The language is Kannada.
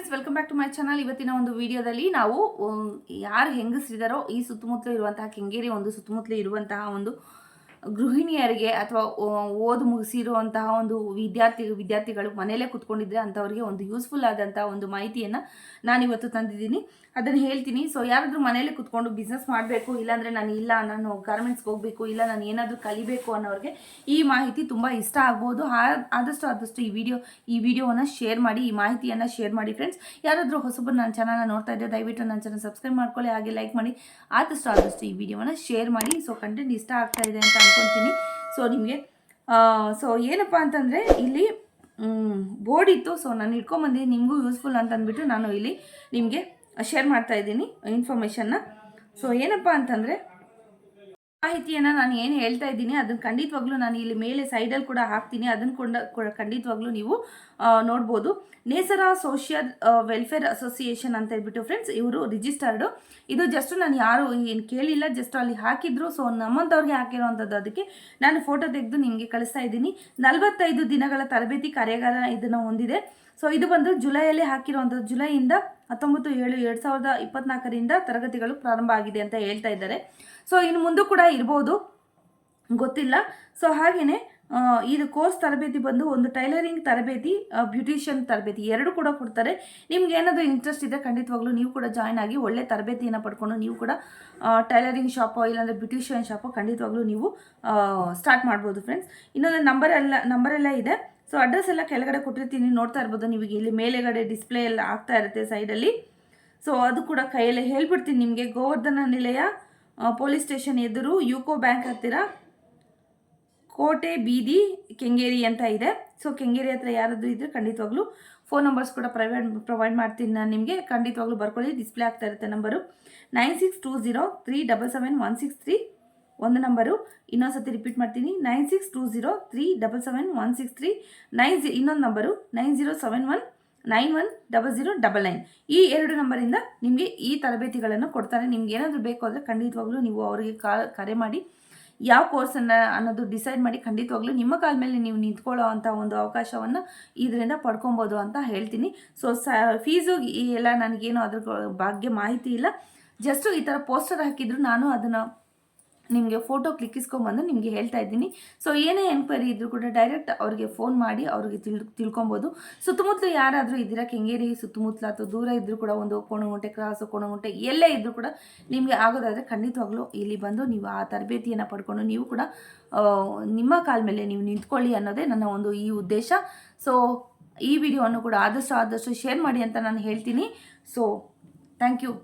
Friends, welcome back to my channel. ಇವತ್ತಿನ ಒಂದು ವಿಡಿಯೋದಲ್ಲಿ ನಾವು ಯಾರು ಹೆಂಗಸರಿದಾರೋ ಈ ಸುತ್ತಮುತ್ತಲು ಇರುವಂತಹ ಕೆಂಗೇರಿ ಒಂದು ಸುತ್ತಮುತ್ತಲು ಇರುವಂತಹ ಒಂದು ಗೃಹಿಣಿಯರಿಗೆ ಅಥವಾ ಓದು ಮುಗಿಸಿರುವಂತಹ ಒಂದು ವಿದ್ಯಾರ್ಥಿಗಳು ಮನೆಯಲ್ಲೇ ಕುತ್ಕೊಂಡಿದ್ರೆ ಅಂಥವ್ರಿಗೆ ಒಂದು ಯೂಸ್ಫುಲ್ ಆದಂತಹ ಒಂದು ಮಾಹಿತಿಯನ್ನು ನಾನಿವತ್ತು ತಂದಿದ್ದೀನಿ. ಅದನ್ನು ಹೇಳ್ತೀನಿ. ಸೊ ಯಾರಾದರೂ ಮನೆಯಲ್ಲೇ ಕುತ್ಕೊಂಡು ಬಿಸ್ನೆಸ್ ಮಾಡಬೇಕು, ಇಲ್ಲಾಂದರೆ ನಾನು ಗಾರ್ಮೆಂಟ್ಸ್ಗೆ ಹೋಗಬೇಕು, ಇಲ್ಲ ನಾನು ಏನಾದರೂ ಕಲಿಬೇಕು ಅನ್ನೋರಿಗೆ ಈ ಮಾಹಿತಿ ತುಂಬ ಇಷ್ಟ ಆಗ್ಬೋದು. ಆದಷ್ಟು ಈ ವಿಡಿಯೋವನ್ನು ಶೇರ್ ಮಾಡಿ, ಈ ಮಾಹಿತಿಯನ್ನು ಶೇರ್ ಮಾಡಿ ಫ್ರೆಂಡ್ಸ್. ಯಾರಾದರೂ ಹೊಸಬರು ನನ್ನ ಚಾನಲ್ನ ನೋಡ್ತಾ ಇದ್ದರೆ ದಯವಿಟ್ಟು ನನ್ನ ಚಾನಲ್ ಸಬ್ಸ್ಕ್ರೈಬ್ ಮಾಡ್ಕೊಳ್ಳಿ, ಹಾಗೆ ಲೈಕ್ ಮಾಡಿ. ಆದಷ್ಟು ಈ ವಿಡಿಯೋವನ್ನು ಶೇರ್ ಮಾಡಿ. ಸೊ ಕಂಟೆಂಟ್ ಇಷ್ಟ ಆಗ್ತಾ ಇದೆ ಅಂತ ಅನ್ಕೊತೀನಿ. ಸೊ ನಿಮಗೆ ಏನಪ್ಪ ಅಂತಂದರೆ ಇಲ್ಲಿ ಬೋರ್ಡ್ ಇತ್ತು. ಸೊ ನಾನು ಇಟ್ಕೊಂಬಂದಿದ್ದೀನಿ, ನಿಮಗೂ ಯೂಸ್ಫುಲ್ ಅಂತ ಅಂದ್ಬಿಟ್ಟು ನಾನು ಇಲ್ಲಿ ನಿಮಗೆ ಶೇರ್ ಮಾಡ್ತಾ ಇದ್ದೀನಿ ಇನ್ಫಾರ್ಮೇಷನ್ನ. ಸೊ ಏನಪ್ಪ ಅಂತಂದರೆ ಮಾಹಿತಿಯನ್ನು ನಾನು ಏನು ಹೇಳ್ತಾ ಇದ್ದೀನಿ ಅದನ್ನು ಖಂಡಿತವಾಗ್ಲೂ ನಾನು ಇಲ್ಲಿ ಮೇಲೆ ಸೈಡಲ್ಲಿ ಕೂಡ ಹಾಕ್ತೀನಿ. ಅದನ್ನು ಕೂಡ ಖಂಡಿತವಾಗ್ಲೂ ನೀವು ನೋಡ್ಬೋದು. ನೇಸರ ಸೋಷಿಯಲ್ ವೆಲ್ಫೇರ್ ಅಸೋಸಿಯೇಷನ್ ಅಂತ ಹೇಳ್ಬಿಟ್ಟು ಫ್ರೆಂಡ್ಸ್, ಇವರು ರಿಜಿಸ್ಟರ್ಡು. ಇದು ಜಸ್ಟ್ ನಾನು ಯಾರು ಏನು ಕೇಳಿಲ್ಲ, ಜಸ್ಟ್ ಅಲ್ಲಿ ಹಾಕಿದ್ರು. ಸೊ ನಮ್ಮಂಥವ್ರಿಗೆ ಹಾಕಿರೋವಂಥದ್ದು. ಅದಕ್ಕೆ ನಾನು ಫೋಟೋ ತೆಗೆದು ನಿಮಗೆ ಕಳಿಸ್ತಾ ಇದ್ದೀನಿ. 45 ದಿನಗಳ ತರಬೇತಿ ಕಾರ್ಯಾಗಾರ ಇದನ್ನು ಹೊಂದಿದೆ. ಸೊ ಇದು ಬಂದು ಜುಲೈಯಲ್ಲಿ ಹಾಕಿರುವಂಥದ್ದು. ಜುಲೈಯಿಂದ 19/7/2024ರಿಂದ ತರಗತಿಗಳು ಪ್ರಾರಂಭ ಆಗಿದೆ ಅಂತ ಹೇಳ್ತಾ ಇದ್ದಾರೆ. ಸೊ ಇನ್ನು ಮುಂದೆ ಕೂಡ ಇರ್ಬೋದು, ಗೊತ್ತಿಲ್ಲ. ಸೊ ಹಾಗೆಯೇ ಇದು ಕೋರ್ಸ್ ತರಬೇತಿ ಬಂದು ಒಂದು ಟೈಲರಿಂಗ್ ತರಬೇತಿ, ಬ್ಯೂಟಿಷಿಯನ್ ತರಬೇತಿ ಎರಡು ಕೂಡ ಕೊಡ್ತಾರೆ. ನಿಮ್ಗೆ ಏನಾದರೂ ಇಂಟ್ರೆಸ್ಟ್ ಇದೆ ಖಂಡಿತವಾಗ್ಲೂ ನೀವು ಕೂಡ ಜಾಯ್ನ್ ಆಗಿ ಒಳ್ಳೆ ತರಬೇತಿಯನ್ನು ಪಡ್ಕೊಂಡು ನೀವು ಕೂಡ ಟೈಲರಿಂಗ್ ಶಾಪೋ ಇಲ್ಲಾಂದರೆ ಬ್ಯೂಟಿಷಿಯನ್ ಶಾಪೋ ಖಂಡಿತವಾಗ್ಲೂ ನೀವು ಸ್ಟಾರ್ಟ್ ಮಾಡ್ಬೋದು ಫ್ರೆಂಡ್ಸ್. ಇನ್ನೊಂದು ನಂಬರೆಲ್ಲ ಇದೆ. ಸೊ ಅಡ್ರೆಸ್ ಎಲ್ಲ ಕೆಳಗಡೆ ಕೊಟ್ಟಿರ್ತೀನಿ, ನೋಡ್ತಾ ಇರ್ಬೋದು. ನಿಮಗೆ ಇಲ್ಲಿ ಮೇಲೆಗಡೆ ಡಿಸ್ಪ್ಲೇ ಎಲ್ಲ ಆಗ್ತಾ ಇರುತ್ತೆ ಸೈಡಲ್ಲಿ. ಸೊ ಅದು ಕೂಡ ಕೈಯಲ್ಲೇ ಹೇಳ್ಬಿಡ್ತೀನಿ ನಿಮಗೆ. ಗೋವರ್ಧನ ನಿಲಯ ಪೊಲೀಸ್ ಸ್ಟೇಷನ್ ಎದುರು, ಯುಕೋ ಬ್ಯಾಂಕ್ ಹತ್ತಿರ, ಕೋಟೆ ಬೀದಿ, ಕೆಂಗೇರಿ ಅಂತ ಇದೆ. ಸೊ ಕೆಂಗೇರಿ ಹತ್ರ ಯಾರಾದರೂ ಇದ್ದರೆ ಖಂಡಿತವಾಗ್ಲೂ ಫೋನ್ ನಂಬರ್ಸ್ ಕೂಡ ಪ್ರೊವೈಡ್ ಮಾಡ್ತೀನಿ ನಾನು ನಿಮಗೆ. ಖಂಡಿತವಾಗ್ಲೂ ಬರ್ಕೊಳ್ಳಿ, ಡಿಸ್ಪ್ಲೇ ಆಗ್ತಾ ಇರುತ್ತೆ ನಂಬರು. 9620377163 ಒಂದು ನಂಬರು. ಇನ್ನೊಂದ್ಸತಿ ರಿಪೀಟ್ ಮಾಡ್ತೀನಿ, 9620377163. ಇನ್ನೊಂದು ನಂಬರು 9071910099. ಈ 2 ನಂಬರಿಂದ ನಿಮಗೆ ಈ ತರಬೇತಿಗಳನ್ನು ಕೊಡ್ತಾರೆ. ನಿಮ್ಗೆ ಏನಾದರೂ ಬೇಕು ಅಂದರೆ ಖಂಡಿತವಾಗ್ಲೂ ನೀವು ಅವರಿಗೆ ಕರೆ ಮಾಡಿ ಯಾವ ಕೋರ್ಸನ್ನು ಅನ್ನೋದು ಡಿಸೈಡ್ ಮಾಡಿ ಖಂಡಿತವಾಗ್ಲೂ ನಿಮ್ಮ ಕಾಲ ಮೇಲೆ ನೀವು ನಿಂತ್ಕೊಳ್ಳೋ ಅಂಥ ಒಂದು ಅವಕಾಶವನ್ನು ಇದರಿಂದ ಪಡ್ಕೊಬೋದು ಅಂತ ಹೇಳ್ತೀನಿ. ಸೊ ಫೀಸು ಎಲ್ಲ ನನಗೇನು ಅದ್ರ ಬಗ್ಗೆ ಮಾಹಿತಿ ಇಲ್ಲ. ಜಸ್ಟು ಈ ಥರ ಪೋಸ್ಟರ್ ಹಾಕಿದ್ರು ನಾನು ಅದನ್ನು ನಿಮಗೆ ಫೋಟೋ ಕ್ಲಿಕ್ಕಿಸ್ಕೊಂಬಂದು ನಿಮಗೆ ಹೇಳ್ತಾ ಇದ್ದೀನಿ. ಸೊ ಏನೇ ಎನ್ಕ್ವೈರಿ ಇದ್ದರೂ ಕೂಡ ಡೈರೆಕ್ಟ್ ಅವ್ರಿಗೆ ಫೋನ್ ಮಾಡಿ ಅವ್ರಿಗೆ ತಿಳ್ಕೊಬೋದು. ಸುತ್ತಮುತ್ತಲು ಯಾರಾದರೂ ಇದ್ದೀರಾ ಕೆಂಗೇರಿ ಸುತ್ತಮುತ್ತಲು ಅಥವಾ ದೂರ ಇದ್ದರೂ ಕೂಡ, ಒಂದು ಕೋಣಗುಂಟೆ ಕ್ರಾಸು, ಕೋಣಗುಂಟೆ ಎಲ್ಲೇ ಇದ್ದರೂ ಕೂಡ ನಿಮಗೆ ಆಗೋದಾದರೆ ಖಂಡಿತವಾಗ್ಲೂ ಇಲ್ಲಿ ಬಂದು ನೀವು ಆ ತರಬೇತಿಯನ್ನು ಪಡ್ಕೊಂಡು ನೀವು ಕೂಡ ನಿಮ್ಮ ಕಾಲ ಮೇಲೆ ನೀವು ನಿಂತ್ಕೊಳ್ಳಿ ಅನ್ನೋದೇ ನನ್ನ ಒಂದು ಈ ಉದ್ದೇಶ. ಸೊ ಈ ವಿಡಿಯೋವನ್ನು ಕೂಡ ಆದಷ್ಟು ಶೇರ್ ಮಾಡಿ ಅಂತ ನಾನು ಹೇಳ್ತೀನಿ. So thank you.